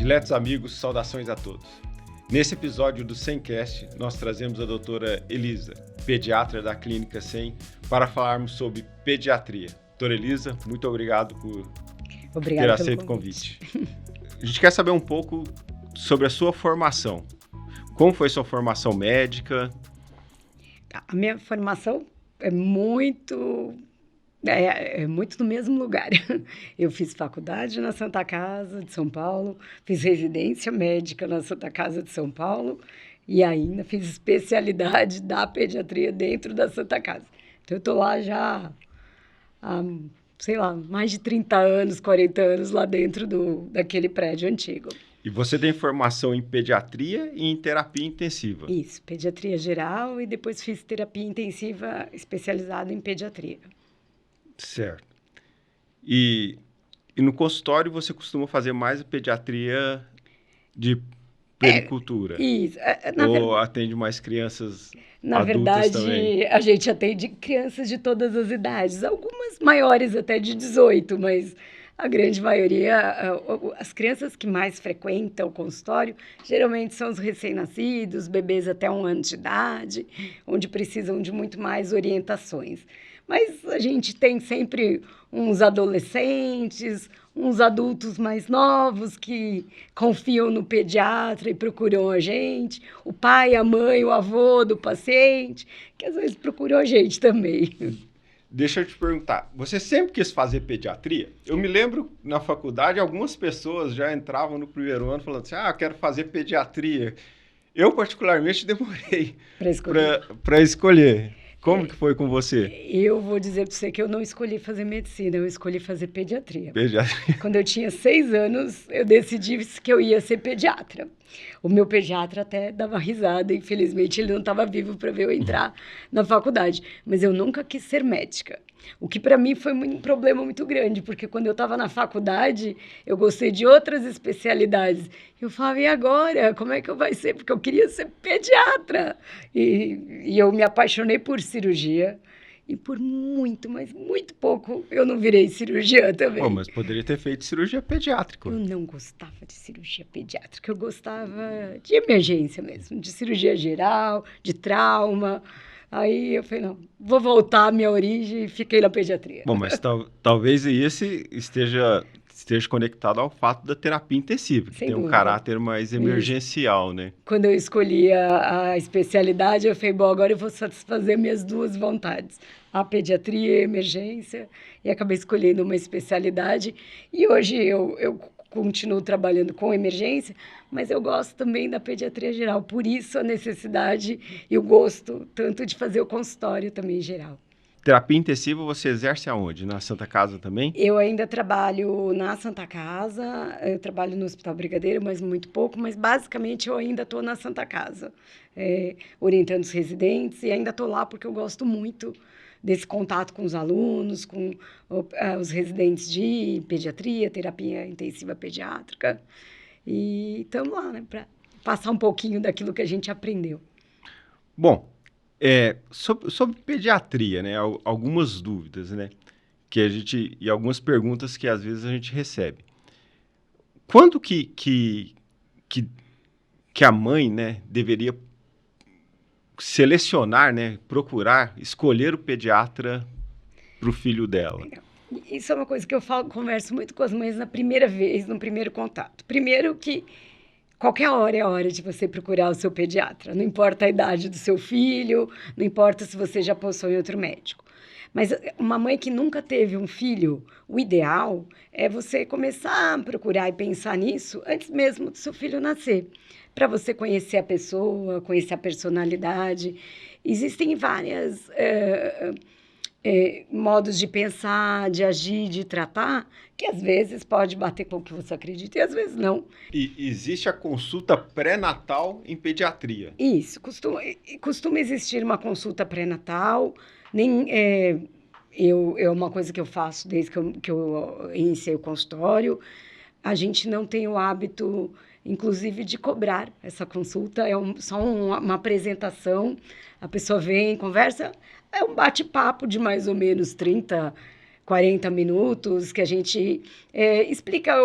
Diletos amigos, saudações a todos. Nesse episódio do SEMcast, nós trazemos a doutora Elisa, pediatra da Clínica SEM, para falarmos sobre pediatria. Doutora Elisa, muito obrigado por ter aceito o convite. A gente quer saber um pouco sobre a sua formação. Como foi sua formação médica? A minha formação é muito no mesmo lugar. Eu fiz faculdade na Santa Casa de São Paulo, fiz residência médica na Santa Casa de São Paulo e ainda fiz especialidade da pediatria dentro da Santa Casa. Então, eu estou lá já há, mais de 30 anos, 40 anos lá dentro daquele prédio antigo. E você tem formação em pediatria e em terapia intensiva? Isso, pediatria geral e depois fiz terapia intensiva especializada em pediatria. Certo. E no consultório você costuma fazer mais a pediatria de pericultura? Isso. Ou atende mais crianças na adultas verdade, também? A gente atende crianças de todas as idades, algumas maiores até de 18, mas a grande maioria, as crianças que mais frequentam o consultório, geralmente são os recém-nascidos, bebês até 1 ano de idade, onde precisam de muito mais orientações. Mas a gente tem sempre uns adolescentes, uns adultos mais novos que confiam no pediatra e procuram a gente, o pai, a mãe, o avô do paciente, que às vezes procuram a gente também. Deixa eu te perguntar, você sempre quis fazer pediatria? Eu me lembro, na faculdade, algumas pessoas já entravam no primeiro ano falando assim, eu quero fazer pediatria. Eu, particularmente, demorei para escolher. Como que foi com você? Eu vou dizer para você que eu não escolhi fazer medicina, eu escolhi fazer pediatria. Pediatria. Quando eu tinha 6 anos, eu decidi que eu ia ser pediatra. O meu pediatra até dava risada, infelizmente ele não estava vivo para ver eu entrar na faculdade. Mas eu nunca quis ser médica. O que para mim foi um problema muito grande, porque quando eu estava na faculdade, eu gostei de outras especialidades. Eu falava, e agora? Como é que eu vai ser? Porque eu queria ser pediatra. E eu me apaixonei por cirurgia. E por muito, mas muito pouco, eu não virei cirurgiã também. Pô, mas poderia ter feito cirurgia pediátrica. Eu não gostava de cirurgia pediátrica, eu gostava de emergência mesmo, de cirurgia geral, de trauma. Aí eu falei, não, vou voltar à minha origem e fiquei na pediatria. Bom, mas talvez esse esteja conectado ao fato da terapia intensiva, que Sem tem um dúvida. caráter mais emergencial, né? Quando eu escolhi a especialidade, eu falei, bom, agora eu vou satisfazer minhas duas vontades, a pediatria e a emergência, e acabei escolhendo uma especialidade. E hoje eu continuo trabalhando com emergência, mas eu gosto também da pediatria geral, por isso a necessidade e o gosto tanto de fazer o consultório também geral. Terapia intensiva você exerce aonde? Na Santa Casa também? Eu ainda trabalho na Santa Casa, eu trabalho no Hospital Brigadeiro, mas muito pouco, mas basicamente eu ainda estou na Santa Casa, orientando os residentes, e ainda estou lá porque eu gosto muito desse contato com os alunos, com os residentes de pediatria, terapia intensiva pediátrica, e estamos lá, né, para passar um pouquinho daquilo que a gente aprendeu. Bom, sobre pediatria, né? Algumas dúvidas, né? E algumas perguntas que às vezes a gente recebe. Quando que a mãe, né, deveria selecionar, né, procurar, escolher o pediatra para o filho dela? Isso é uma coisa que eu converso muito com as mães na primeira vez, no primeiro contato. Primeiro que qualquer hora é a hora de você procurar o seu pediatra. Não importa a idade do seu filho, não importa se você já possui outro médico. Mas uma mãe que nunca teve um filho, o ideal é você começar a procurar e pensar nisso antes mesmo do seu filho nascer, para você conhecer a pessoa, conhecer a personalidade. Existem várias modos de pensar, de agir, de tratar, que às vezes pode bater com o que você acredita e às vezes não. E existe a consulta pré-natal em pediatria? Isso, costuma existir uma consulta pré-natal, é uma coisa que eu faço desde que eu iniciei o consultório. A gente não tem o hábito, inclusive, de cobrar essa consulta, só uma apresentação, a pessoa vem, conversa, é um bate-papo de mais ou menos 30, 40 minutos, que a gente explica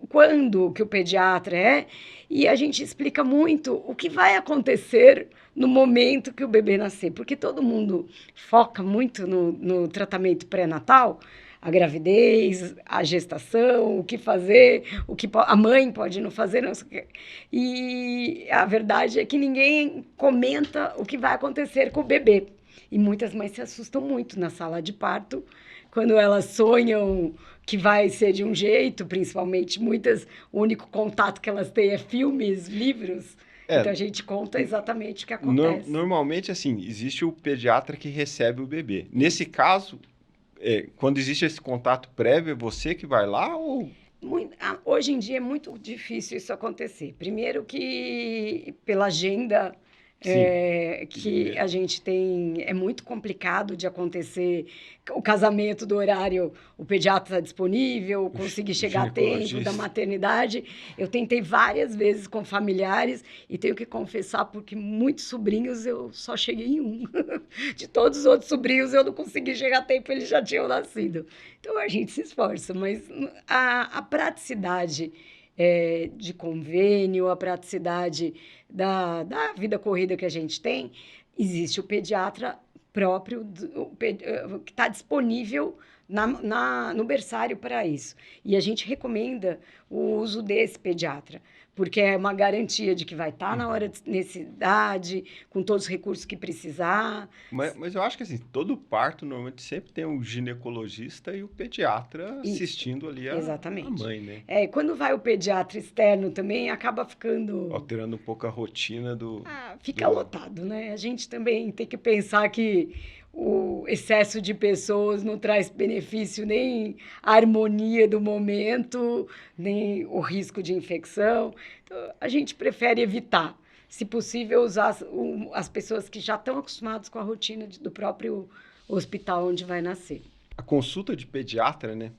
quando que o pediatra e a gente explica muito o que vai acontecer no momento que o bebê nascer, porque todo mundo foca muito no tratamento pré-natal, a gravidez, a gestação, o que fazer, o que a mãe pode não fazer, não sei o quê. E a verdade é que ninguém comenta o que vai acontecer com o bebê. E muitas mães se assustam muito na sala de parto, quando elas sonham que vai ser de um jeito, principalmente muitas, o único contato que elas têm é filmes, livros. Então a gente conta exatamente o que acontece. Normalmente, assim, existe o pediatra que recebe o bebê. Nesse caso, quando existe esse contato prévio, é você que vai lá ou... Hoje em dia é muito difícil isso acontecer. Primeiro que pela agenda que a gente tem, é muito complicado de acontecer o casamento do horário, o pediatra está disponível, conseguir chegar a tempo da maternidade. Eu tentei várias vezes com familiares e tenho que confessar porque muitos sobrinhos eu só cheguei em um. De todos os outros sobrinhos eu não consegui chegar a tempo, eles já tinham nascido. Então a gente se esforça, mas a praticidade de convênio, a praticidade da vida corrida que a gente tem, existe o pediatra próprio que está disponível no berçário para isso. E a gente recomenda o uso desse pediatra, porque é uma garantia de que vai estar na hora de necessidade, com todos os recursos que precisar. Mas eu acho que assim, todo parto normalmente sempre tem um ginecologista e o pediatra assistindo ali a mãe, né? Quando vai o pediatra externo também, acaba ficando... alterando um pouco a rotina do... fica lotado, né? A gente também tem que pensar que o excesso de pessoas não traz benefício nem a harmonia do momento, nem o risco de infecção. Então, a gente prefere evitar, se possível, usar as pessoas que já estão acostumadas com a rotina do próprio hospital onde vai nascer. A consulta de pediatra, né?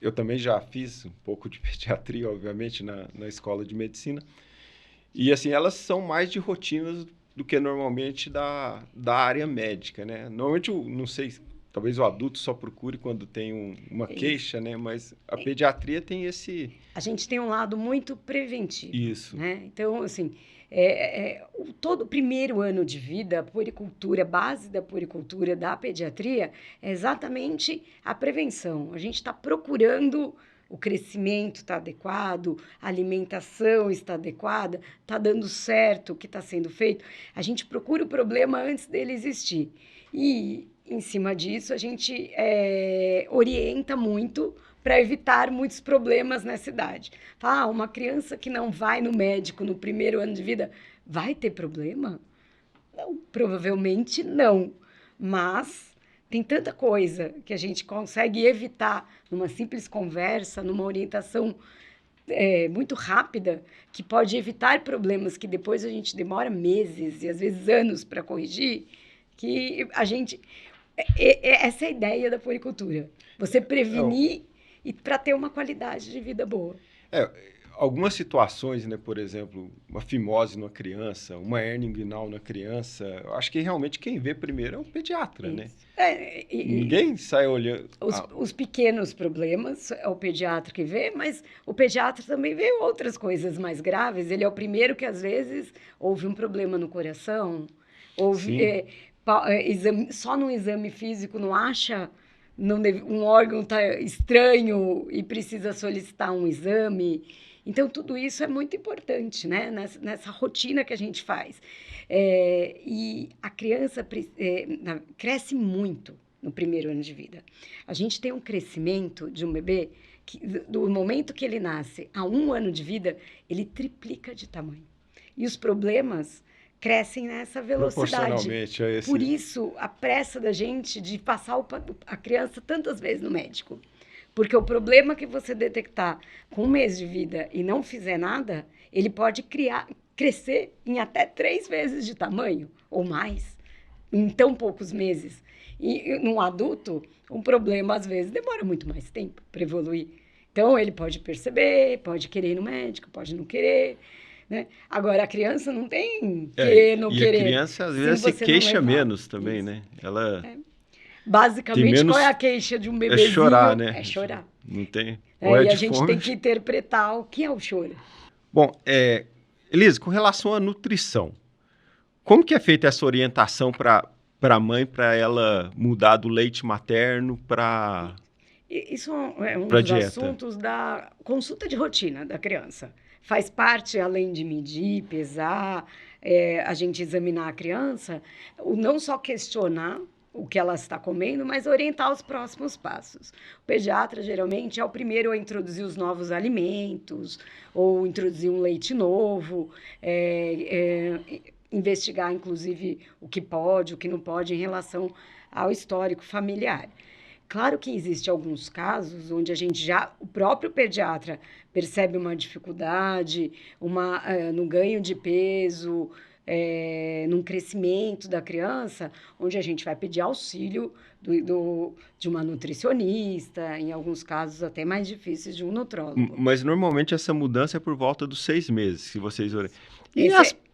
Eu também já fiz um pouco de pediatria, obviamente, na escola de medicina. E, assim, elas são mais de rotinas do que normalmente da área médica, né? Normalmente, não sei, talvez o adulto só procure quando tem uma queixa, né? Mas a pediatria tem esse... A gente tem um lado muito preventivo. Isso. Né? Então, assim, todo o primeiro ano de vida, a puericultura, a base da puericultura da pediatria é exatamente a prevenção. A gente está procurando... O crescimento está adequado, a alimentação está adequada, está dando certo o que está sendo feito. A gente procura o problema antes dele existir. E, em cima disso, a gente orienta muito para evitar muitos problemas nessa idade. Fala, uma criança que não vai no médico no primeiro ano de vida vai ter problema? Não, provavelmente não. Mas... tem tanta coisa que a gente consegue evitar numa simples conversa, numa orientação muito rápida, que pode evitar problemas que depois a gente demora meses e às vezes anos para corrigir, que a gente... essa é a ideia da puericultura. Você prevenir e para ter uma qualidade de vida boa. Algumas situações, né, por exemplo, uma fimose numa criança, uma hérnia inguinal na criança, eu acho que realmente quem vê primeiro é o pediatra, né? Ninguém sai olhando... Os pequenos problemas é o pediatra que vê, mas o pediatra também vê outras coisas mais graves. Ele é o primeiro que, às vezes, houve um problema no coração, só no exame físico não acha... um órgão está estranho e precisa solicitar um exame. Então, tudo isso é muito importante, né? Nessa rotina que a gente faz. E a criança cresce muito no primeiro ano de vida. A gente tem um crescimento de um bebê que, do momento que ele nasce a 1 ano de vida, ele triplica de tamanho. E os problemas crescem nessa velocidade. Por isso, a pressa da gente de passar a criança tantas vezes no médico. Porque o problema que você detectar com 1 mês de vida e não fizer nada, ele pode crescer em até 3 vezes de tamanho, ou mais, em tão poucos meses. E num adulto, um problema, às vezes, demora muito mais tempo para evoluir. Então, ele pode perceber, pode querer ir no médico, pode não querer... né? Agora, a criança não tem querer, não querer. E a criança, às vezes, se queixa menos também, né? Basicamente, menos... qual é a queixa de um É bebezinho? chorar, né? É chorar. Não tem... Ou E de a gente fome. tem que interpretar o que é o choro. Bom, Elisa, com relação à nutrição, como que é feita essa orientação para a mãe, para ela mudar do leite materno para Isso é um a dos dieta? assuntos da consulta de rotina da criança. Faz parte, além de medir, pesar, a gente examinar a criança, não só questionar o que ela está comendo, mas orientar os próximos passos. O pediatra, geralmente, é o primeiro a introduzir os novos alimentos, ou introduzir um leite novo, investigar, inclusive, o que pode, o que não pode em relação ao histórico familiar. Claro que existe alguns casos onde o próprio pediatra percebe uma dificuldade, no ganho de peso, num crescimento da criança, onde a gente vai pedir auxílio de uma nutricionista, em alguns casos até mais difíceis, de um nutrólogo. Mas normalmente essa mudança é por volta dos 6 meses, que vocês orientam.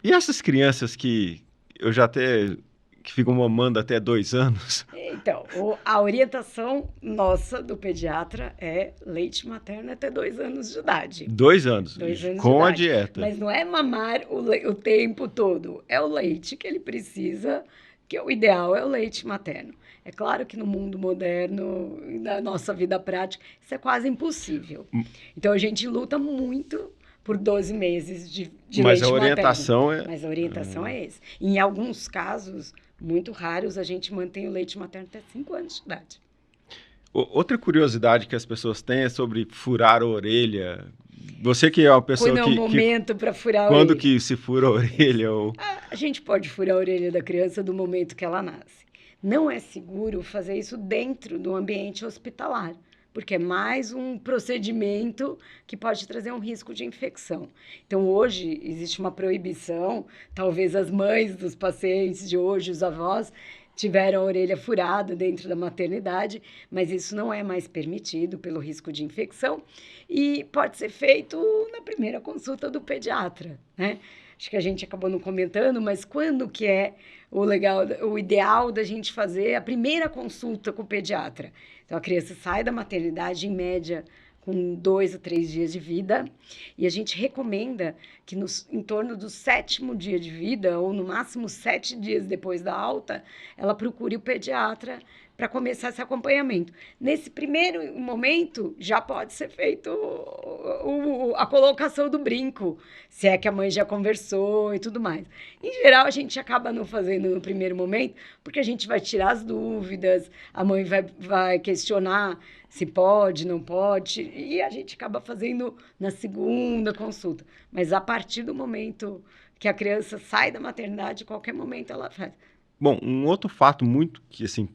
E essas crianças que eu já até... que ficam mamando até 2 anos? Então, a orientação nossa do pediatra é leite materno até 2 anos de idade. 2 anos, 2 anos com de a idade. dieta. Mas não é mamar o tempo todo, é o leite que ele precisa, que o ideal é o leite materno. É claro que no mundo moderno, na nossa vida prática, isso é quase impossível. Então, a gente luta muito por 12 meses de Mas leite a orientação materno. Mas a orientação é essa. Em alguns casos muito raros, a gente mantém o leite materno até 5 anos de idade. Outra curiosidade que as pessoas têm é sobre furar a orelha. Você que é uma pessoa Quando é o momento para furar a quando orelha? que se fura a orelha? Ou... A gente pode furar a orelha da criança do momento que ela nasce. Não é seguro fazer isso dentro do ambiente hospitalar, porque é mais um procedimento que pode trazer um risco de infecção. Então, hoje, existe uma proibição, talvez as mães dos pacientes de hoje, os avós, tiveram a orelha furada dentro da maternidade, mas isso não é mais permitido pelo risco de infecção e pode ser feito na primeira consulta do pediatra, né? Acho que a gente acabou não comentando, mas quando que é o ideal da gente fazer a primeira consulta com o pediatra? Então, a criança sai da maternidade, em média, com 2 a 3 dias de vida, e a gente recomenda que em torno do 7º dia de vida, ou no máximo 7 dias depois da alta, ela procure o pediatra para começar esse acompanhamento. Nesse primeiro momento, já pode ser feito a colocação do brinco, se é que a mãe já conversou e tudo mais. Em geral, a gente acaba não fazendo no primeiro momento, porque a gente vai tirar as dúvidas, a mãe vai questionar se pode, não pode, e a gente acaba fazendo na segunda consulta. Mas a partir do momento que a criança sai da maternidade, qualquer momento ela faz. Bom, um outro fato muito que, assim,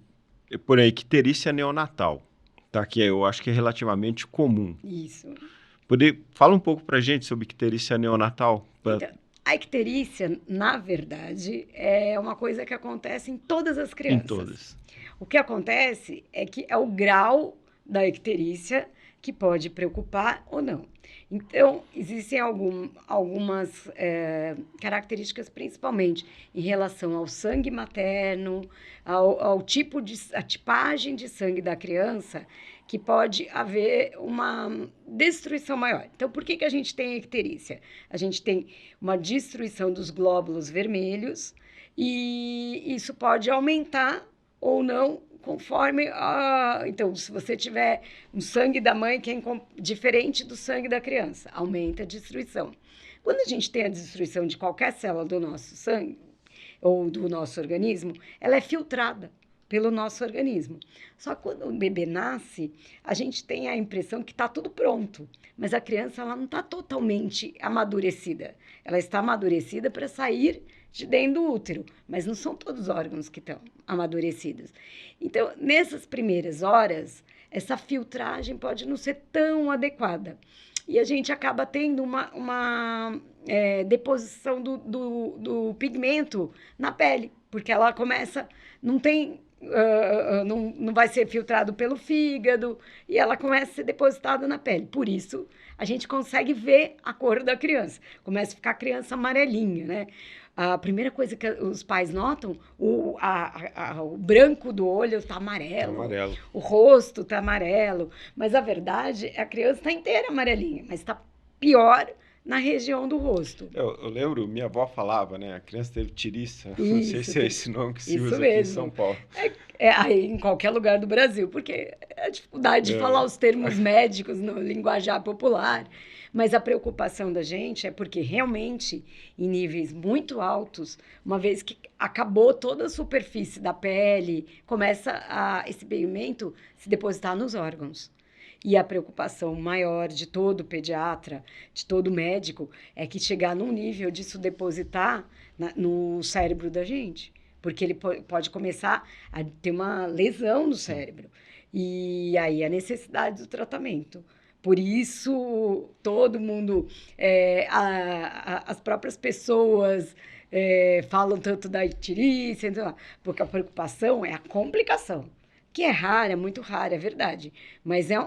por aí, icterícia neonatal, tá? Que eu acho que é relativamente comum. Isso. Fala um pouco pra gente sobre icterícia neonatal. Então, a icterícia, na verdade, é uma coisa que acontece em todas as crianças. Em todas. O que acontece é que é o grau da icterícia que pode preocupar ou não. Então, existem algumas características, principalmente em relação ao sangue materno, a tipagem de sangue da criança, que pode haver uma destruição maior. Então, por que a gente tem a icterícia? A gente tem uma destruição dos glóbulos vermelhos e isso pode aumentar ou não conforme então, se você tiver um sangue da mãe que é diferente do sangue da criança, aumenta a destruição. Quando a gente tem a destruição de qualquer célula do nosso sangue ou do nosso organismo, ela é filtrada pelo nosso organismo. Só que quando o bebê nasce, a gente tem a impressão que está tudo pronto, mas a criança ela não está totalmente amadurecida. Ela está amadurecida para sair de dentro do útero, mas não são todos os órgãos que estão amadurecidos. Então, nessas primeiras horas, essa filtragem pode não ser tão adequada. E a gente acaba tendo uma deposição do pigmento na pele, porque ela começa... Não tem não vai ser filtrado pelo fígado, e ela começa a ser depositada na pele. Por isso, a gente consegue ver a cor da criança. Começa a ficar a criança amarelinha, né? A primeira coisa que os pais notam, o branco do olho está amarelo, Amarelo. o rosto está amarelo, mas a verdade é a criança está inteira amarelinha, mas está pior na região do rosto. Eu lembro, minha avó falava, né? A criança teve tiriça. Não sei Isso, se é esse nome que se isso usa aqui em mesmo. São Paulo. Aí em qualquer lugar do Brasil, porque é a dificuldade de falar os termos médicos no linguajar popular. Mas a preocupação da gente é porque realmente, em níveis muito altos, uma vez que acabou toda a superfície da pele, começa esse pigmento se depositar nos órgãos. E a preocupação maior de todo pediatra, de todo médico, é que chegar num nível disso depositar no cérebro da gente. Porque ele pode começar a ter uma lesão no cérebro. E aí a necessidade do tratamento. Por isso, todo mundo, as próprias pessoas falam tanto da icterícia, porque a preocupação é a complicação, que é rara, muito rara, é verdade. Mas é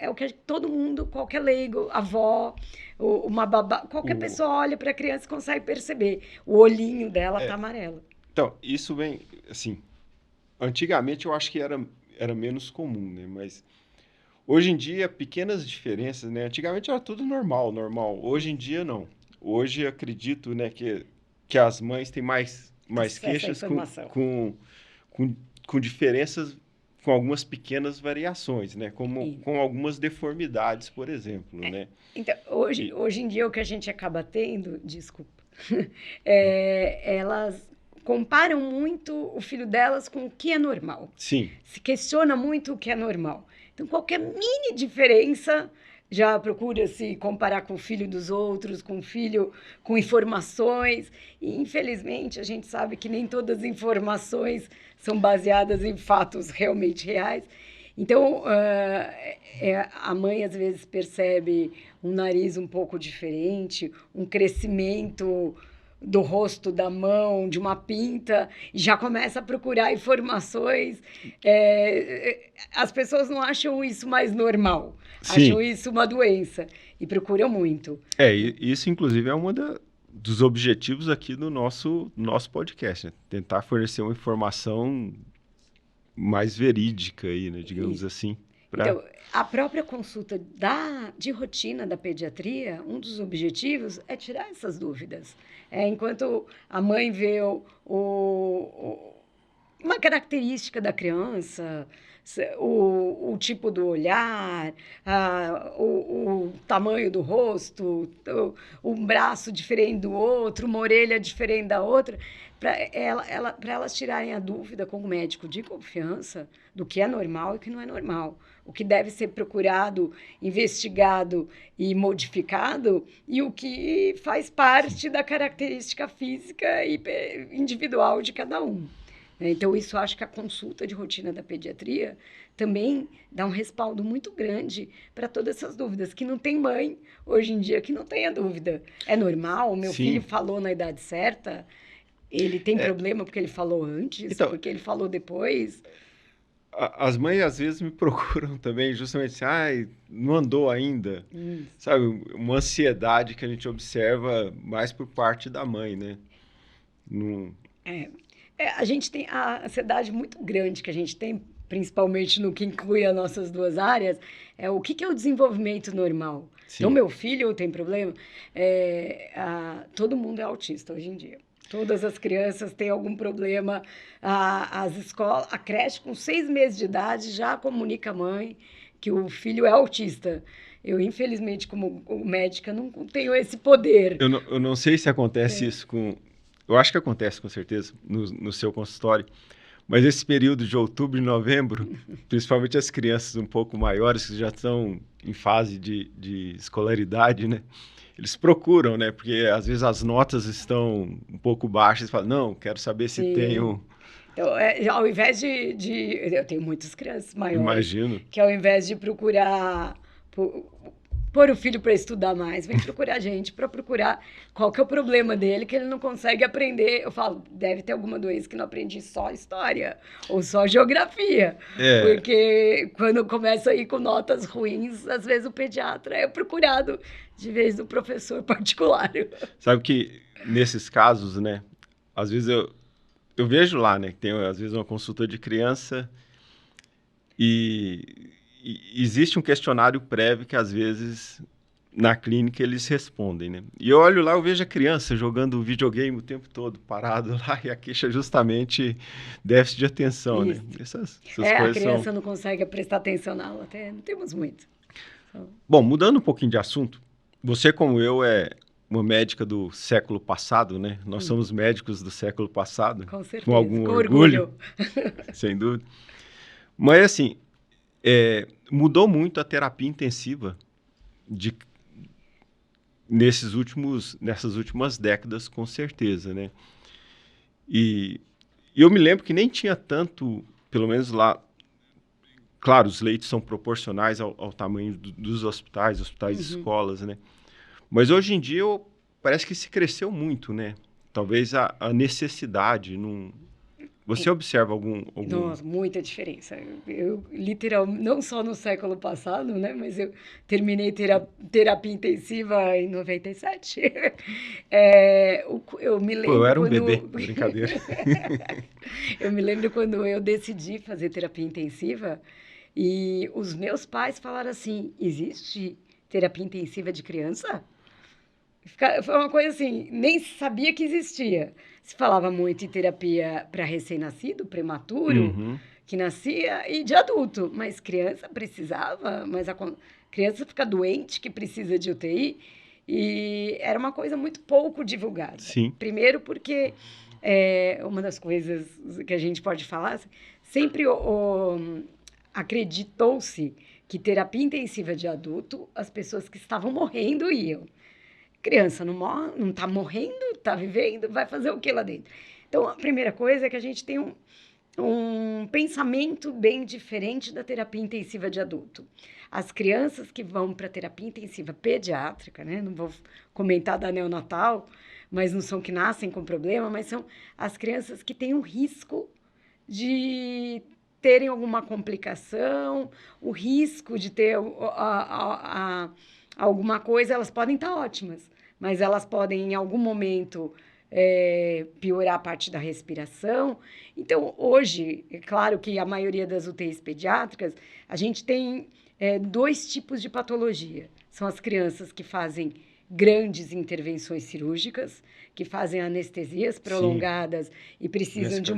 o que todo mundo, qualquer leigo, avó, uma babá, qualquer pessoa olha para a criança e consegue perceber. O olhinho dela está amarelo. Então, isso vem, assim, antigamente eu acho que era menos comum, né? Mas hoje em dia, pequenas diferenças, né? Antigamente era tudo normal. Hoje em dia, não. Hoje, acredito, né, que as mães têm mais queixas com diferenças, com algumas pequenas variações, né? Com algumas deformidades, por exemplo, né? Então, hoje em dia, o que a gente acaba tendo, desculpa, elas comparam muito o filho delas com o que é normal. Sim. Se questiona muito o que é normal. Então, qualquer mini diferença já procura se comparar com o filho dos outros, com o filho, com informações. E, infelizmente, a gente sabe que nem todas as informações são baseadas em fatos realmente reais. Então, a mãe, às vezes, percebe um nariz um pouco diferente, um crescimento do rosto, da mão, de uma pinta, e já começa a procurar informações. As pessoas não acham isso mais normal, acham isso uma doença, e procuram muito. Isso, inclusive, é dos objetivos aqui do nosso podcast, né? Tentar fornecer uma informação mais verídica aí, né? Digamos assim. Então, a própria consulta de rotina da pediatria, um dos objetivos é tirar essas dúvidas. Enquanto a mãe vê uma característica da criança, o tipo do olhar, o tamanho do rosto, um braço diferente do outro, uma orelha diferente da outra, para elas tirarem a dúvida com o médico de confiança do que é normal e o que não é normal, o que deve ser procurado, investigado e modificado, e o que faz parte da característica física e individual de cada um. Então, isso acho que a consulta de rotina da pediatria também dá um respaldo muito grande para todas essas dúvidas, que não tem mãe, hoje em dia, que não tenha dúvida. É normal, o meu filho falou na idade certa, ele tem problema porque ele falou antes, então, porque ele falou depois. As mães, às vezes, me procuram também justamente assim, não andou ainda, sabe? Uma ansiedade que a gente observa mais por parte da mãe, né? A gente tem a ansiedade muito grande que a gente tem, principalmente no que inclui as nossas duas áreas, o que é o desenvolvimento normal. Sim. Então, meu filho tem problema, todo mundo é autista hoje em dia. Todas as crianças têm algum problema. As escolas, a creche, com 6 meses de idade, já comunica a mãe que o filho é autista. Eu, infelizmente, como médica, não tenho esse poder. Eu não sei se acontece isso com... Eu acho que acontece, com certeza, no seu consultório. Mas esse período de outubro e novembro, principalmente as crianças um pouco maiores, que já estão em fase de escolaridade, né? Eles procuram, né? Porque às vezes as notas estão um pouco baixas e falam, não, quero saber se tenho... Então, ao invés eu tenho muitas crianças maiores. Imagino. Que ao invés de procurar pôr o filho para estudar mais, vem procurar a gente para procurar qual que é o problema dele, que ele não consegue aprender. Eu falo, deve ter alguma doença que não aprendi só história ou só geografia. Porque quando começa a ir com notas ruins, às vezes o pediatra é procurado de vez do professor particular. Sabe que nesses casos, né, às vezes eu vejo lá, né, que tem às vezes uma consulta de criança e existe um questionário prévio que às vezes na clínica eles respondem, né? E eu olho lá, eu vejo a criança jogando videogame o tempo todo, parado lá, e a queixa é justamente déficit de atenção, Isso. né? Essas a criança não consegue prestar atenção na aula, até não temos muito. Bom, mudando um pouquinho de assunto, você como eu é uma médica do século passado, né? Nós somos médicos do século passado. Com certeza, com algum com orgulho. Sem dúvida. Mas assim, mudou muito a terapia intensiva nessas últimas décadas, com certeza, né? E eu me lembro que nem tinha tanto, pelo menos lá, claro, os leitos são proporcionais ao tamanho dos hospitais escolas, né? Mas hoje em dia parece que se cresceu muito, né? Talvez a necessidade não... Você observa algum... Nossa, muita diferença. Eu literalmente, não só no século passado, né? Mas eu terminei terapia intensiva em 97. Eu me lembro eu era um bebê, brincadeira. Eu me lembro quando eu decidi fazer terapia intensiva e os meus pais falaram assim, existe terapia intensiva de criança? Foi uma coisa assim, nem sabia que existia. Se falava muito em terapia para recém-nascido, prematuro, que nascia, e de adulto. Mas criança precisava, mas a criança fica doente que precisa de UTI. E era uma coisa muito pouco divulgada. Sim. Primeiro porque uma das coisas que a gente pode falar, sempre acreditou-se que terapia intensiva de adulto, as pessoas que estavam morrendo iam. Criança não está morrendo, está vivendo, vai fazer o que lá dentro? Então, a primeira coisa é que a gente tem um pensamento bem diferente da terapia intensiva de adulto. As crianças que vão para terapia intensiva pediátrica, né? Não vou comentar da neonatal, mas não são que nascem com problema, mas são as crianças que têm um risco de terem alguma complicação, o risco de ter alguma coisa, elas podem estar ótimas, mas elas podem, em algum momento, piorar a parte da respiração. Então, hoje, é claro que a maioria das UTIs pediátricas, a gente tem 2 tipos de patologia. São as crianças que fazem grandes intervenções cirúrgicas, que fazem anestesias prolongadas. Sim. E precisam de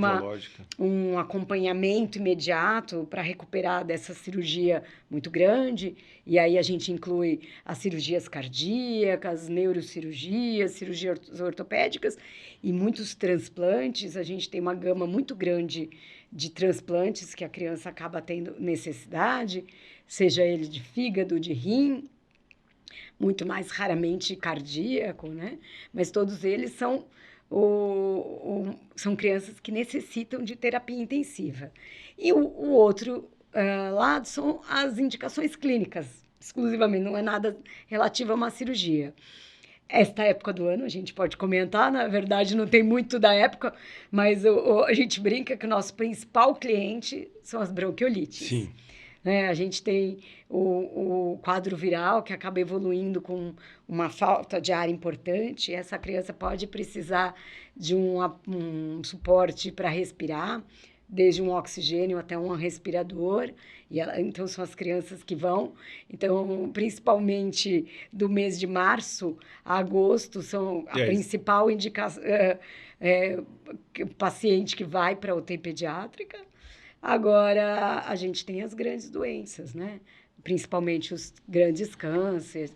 um acompanhamento imediato para recuperar dessa cirurgia muito grande. E aí a gente inclui as cirurgias cardíacas, neurocirurgias, cirurgias ortopédicas e muitos transplantes. A gente tem uma gama muito grande de transplantes que a criança acaba tendo necessidade, seja ele de fígado, de rim, muito mais raramente cardíaco, né? Mas todos eles são crianças que necessitam de terapia intensiva. E o outro lado são as indicações clínicas, exclusivamente, não é nada relativo a uma cirurgia. Esta época do ano, a gente pode comentar, na verdade não tem muito da época, mas a gente brinca que o nosso principal cliente são as bronquiolites. Sim. A gente tem o quadro viral, que acaba evoluindo com uma falta de ar importante. Essa criança pode precisar de um suporte para respirar, desde um oxigênio até um respirador. Então, são as crianças que vão. Então, principalmente do mês de março a agosto, são a principal indicação, paciente que vai para a UTI pediátrica. Agora, a gente tem as grandes doenças, né? Principalmente os grandes cânceres,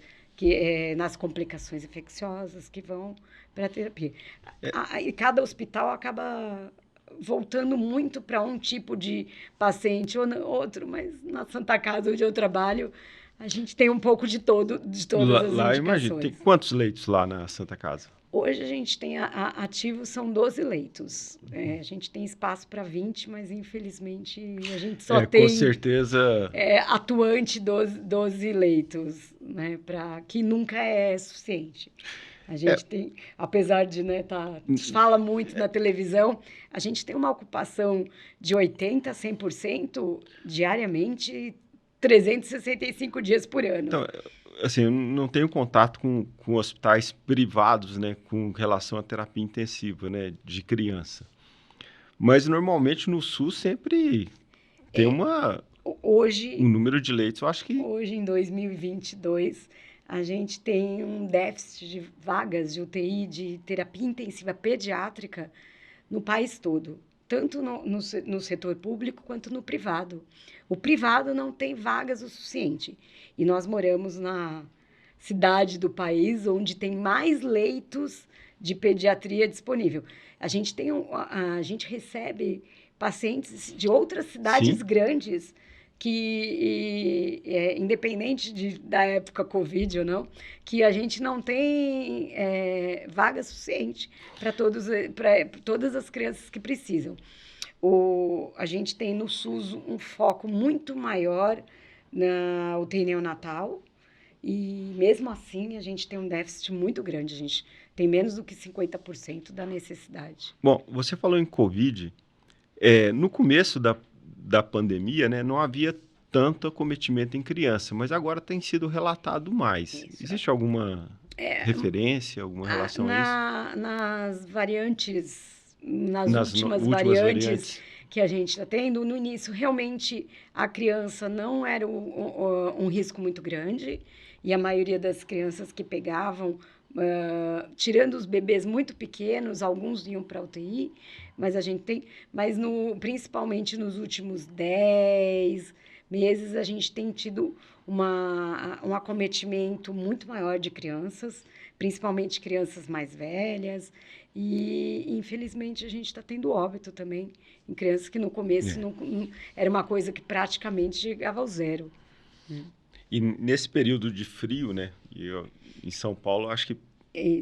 nas complicações infecciosas que vão para a terapia. E cada hospital acaba voltando muito para um tipo de paciente ou outro, mas na Santa Casa onde eu trabalho, a gente tem um pouco de todas as indicações. Lá, imagino. Tem quantos leitos lá na Santa Casa? Hoje a gente tem ativos, são 12 leitos. A gente tem espaço para 20, mas infelizmente a gente só tem... Com certeza... atuante 12 leitos. né, que nunca é suficiente. A gente tem, apesar de, né, fala muito na televisão, a gente tem uma ocupação de 80% a 100% diariamente, 365 dias por ano. Então, assim, eu não tenho contato com hospitais privados, né, com relação à terapia intensiva, né, de criança. Mas, normalmente, no SUS sempre tem um número de leitos, eu acho que... Hoje, em 2022, a gente tem um déficit de vagas de UTI, de terapia intensiva pediátrica, no país todo, tanto no setor público quanto no privado. O privado não tem vagas o suficiente. E nós moramos na cidade do país onde tem mais leitos de pediatria disponível. A gente recebe pacientes de outras cidades Sim. grandes que, independente da época Covid ou não, que a gente não tem vaga suficiente para todas as crianças que precisam. A gente tem no SUS um foco muito maior na UTI neonatal e, mesmo assim, a gente tem um déficit muito grande. A gente tem menos do que 50% da necessidade. Bom, você falou em Covid. No começo da pandemia, né, não havia tanto acometimento em criança, mas agora tem sido relatado mais. Isso. Existe alguma referência, alguma relação a isso? Nas variantes, nas últimas variantes que a gente está tendo, no início, realmente, a criança não era um risco muito grande, e a maioria das crianças que pegavam, tirando os bebês muito pequenos, alguns iam para a UTI, mas principalmente nos últimos 10 meses, a gente tem tido um acometimento muito maior de crianças, principalmente crianças mais velhas, e, infelizmente, a gente está tendo óbito também em crianças que, no começo, não era uma coisa que praticamente chegava ao zero. E nesse período de frio, né, em São Paulo, acho que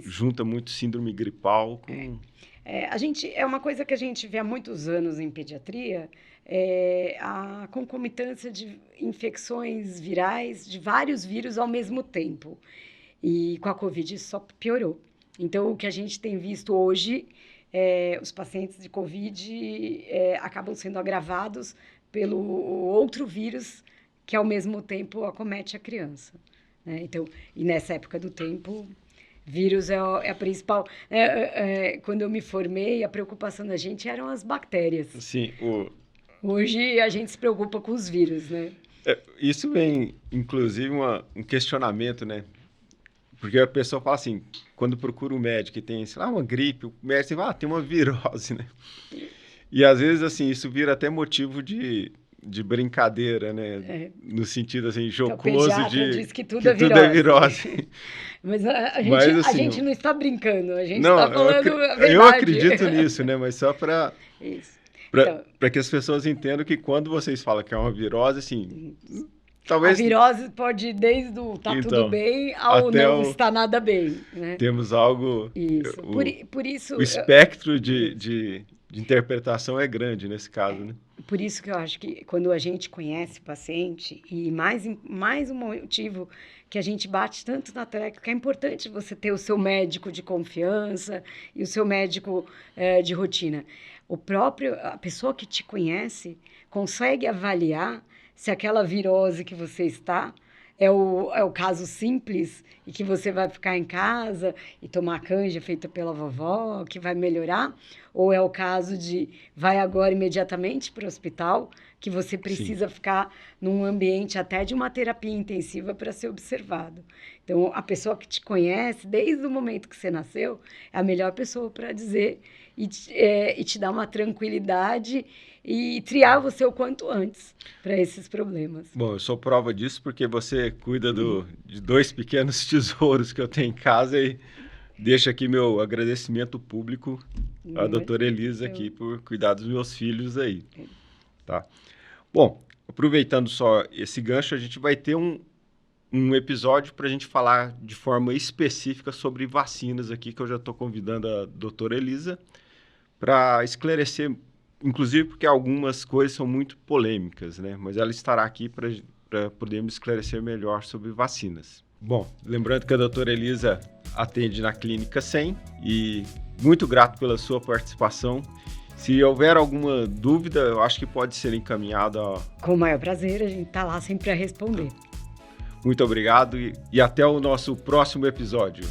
junta muito síndrome gripal com... É uma coisa que a gente vê há muitos anos em pediatria, a concomitância de infecções virais, de vários vírus ao mesmo tempo. E com a Covid isso só piorou. Então, o que a gente tem visto hoje, os pacientes de Covid acabam sendo agravados pelo outro vírus que, ao mesmo tempo, acomete a criança, né? Então, e nessa época do tempo... Vírus é a principal... quando eu me formei, a preocupação da gente eram as bactérias. Sim. Hoje, a gente se preocupa com os vírus, né? Isso vem, inclusive, um questionamento, né? Porque a pessoa fala assim, quando procura um médico e tem, sei lá, uma gripe, o médico fala, tem uma virose, né? E, às vezes, assim, isso vira até motivo de brincadeira, né? No sentido, assim, jocoso então, o pediatra diz que tudo é virose. Mas a gente não está brincando, a gente está falando a verdade. Eu acredito nisso, né? Mas só para então, que as pessoas entendam que quando vocês falam que é uma virose, assim, talvez... A virose pode ir desde o tudo bem ao não está nada bem, né? Temos algo... Isso. Por isso... O espectro de interpretação é grande nesse caso, né? Por isso que eu acho que quando a gente conhece o paciente, e mais um motivo que a gente bate tanto na tecla, que é importante você ter o seu médico de confiança e o seu médico de rotina. A pessoa que te conhece consegue avaliar se aquela virose que você está é o caso simples e que você vai ficar em casa e tomar canja feita pela vovó, que vai melhorar, ou é o caso de vai agora imediatamente para o hospital, que você precisa ficar num ambiente até de uma terapia intensiva para ser observado. Então, a pessoa que te conhece, desde o momento que você nasceu, é a melhor pessoa para dizer e te dar uma tranquilidade e triar você o quanto antes para esses problemas. Bom, eu sou prova disso porque você cuida de 2 pequenos tesouros que eu tenho em casa e deixo aqui meu agradecimento público à doutora Elisa aqui por cuidar dos meus filhos aí. Tá? Bom, aproveitando só esse gancho, a gente vai ter um episódio para a gente falar de forma específica sobre vacinas aqui, que eu já estou convidando a doutora Elisa para esclarecer, inclusive porque algumas coisas são muito polêmicas, né? Mas ela estará aqui para podermos esclarecer melhor sobre vacinas. Bom, lembrando que a doutora Elisa atende na Clínica 100 e muito grato pela sua participação. Se houver alguma dúvida, eu acho que pode ser encaminhada. Com o maior prazer, a gente está lá sempre para responder. Muito obrigado e até o nosso próximo episódio.